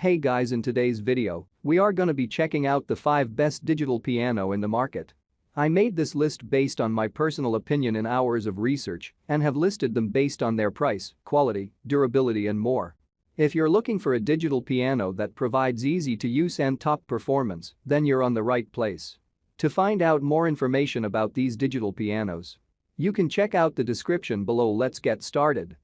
Hey guys, in today's video, we are gonna be checking out the 5 best digital piano in the market. I made this list based on my personal opinion and hours of research and have listed them based on their price, quality, durability and more. If you're looking for a digital piano that provides easy to use and top performance, then you're on the right place. To find out more information about these digital pianos, you can check out the description below. Let's get started.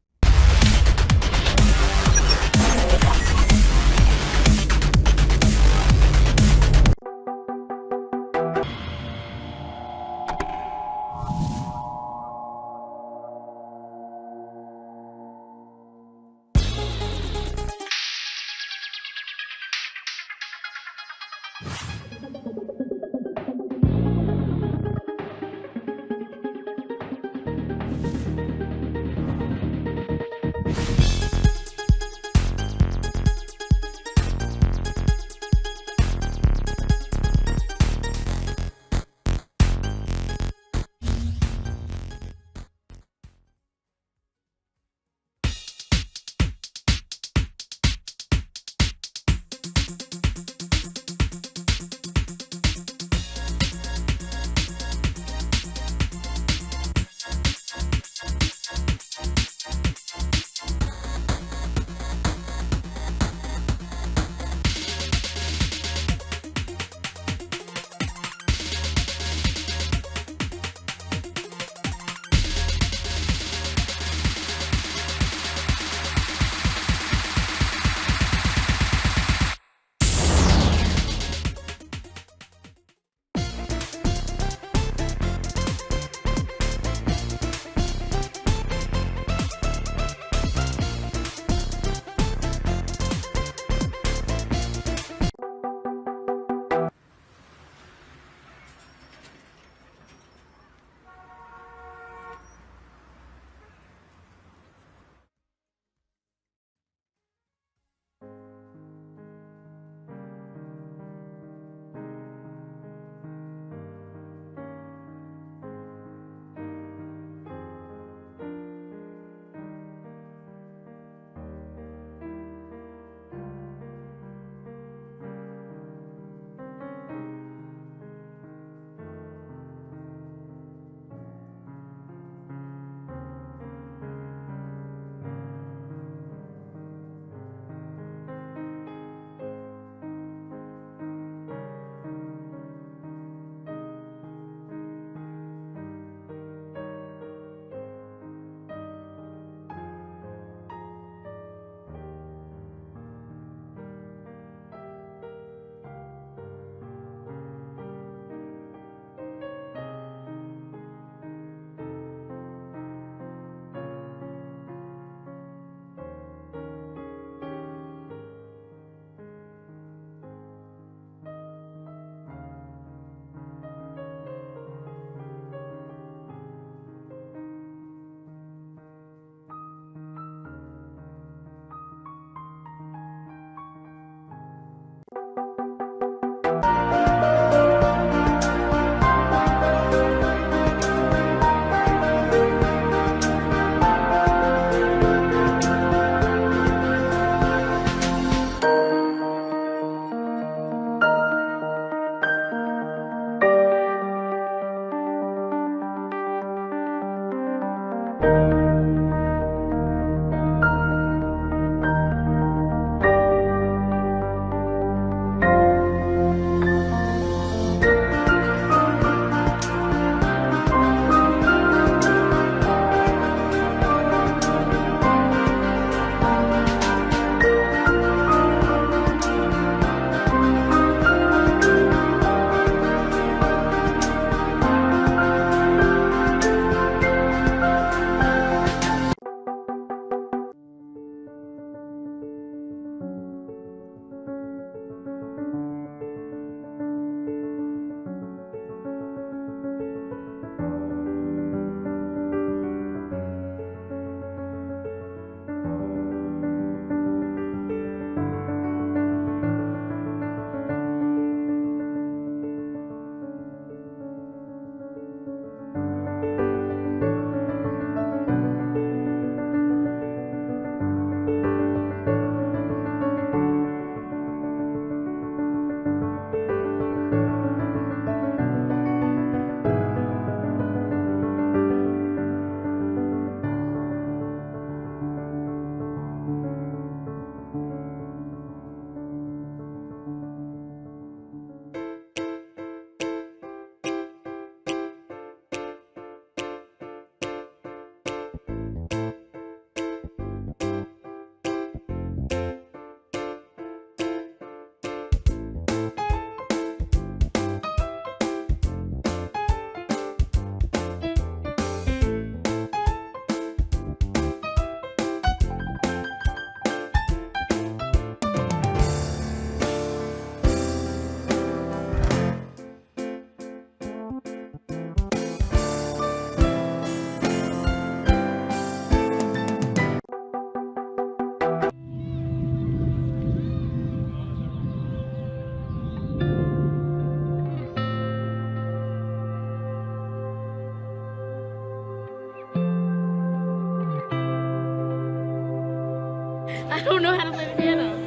don't know how to play the piano.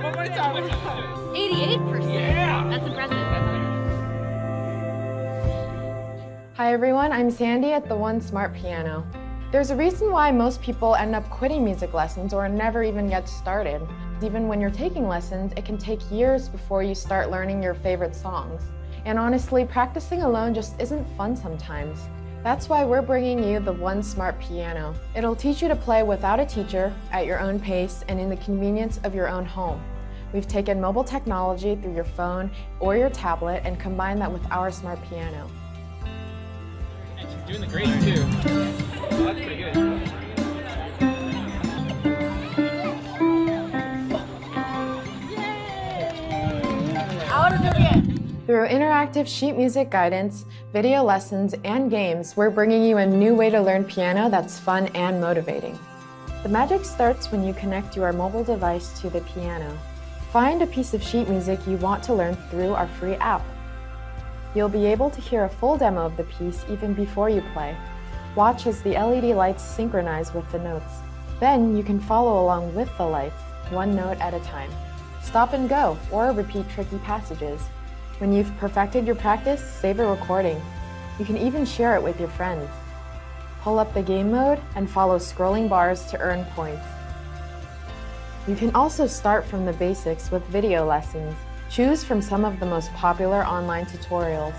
One more time. 88%. Yeah. That's impressive. Hi everyone, I'm Sandy at the One Smart Piano. There's a reason why most people end up quitting music lessons or never even get started. Even when you're taking lessons, it can take years before you start learning your favorite songs. And honestly, practicing alone just isn't fun sometimes. That's why we're bringing you the One Smart Piano. It'll teach you to play without a teacher, at your own pace, and in the convenience of your own home. We've taken mobile technology through your phone or your tablet and combined that with our smart piano. She's doing the grades too. Oh, that's pretty good. I want to do it again. Through interactive sheet music guidance, video lessons, and games, we're bringing you a new way to learn piano that's fun and motivating. The magic starts when you connect your mobile device to the piano. Find a piece of sheet music you want to learn through our free app. You'll be able to hear a full demo of the piece even before you play. Watch as the LED lights synchronize with the notes. Then you can follow along with the lights, one note at a time. Stop and go, or repeat tricky passages. When you've perfected your practice, save a recording. You can even share it with your friends. Pull up the game mode and follow scrolling bars to earn points. You can also start from the basics with video lessons. Choose from some of the most popular online tutorials.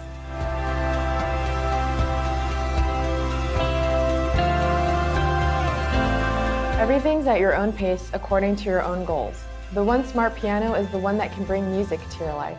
Everything's at your own pace according to your own goals. The One Smart Piano is the one that can bring music to your life.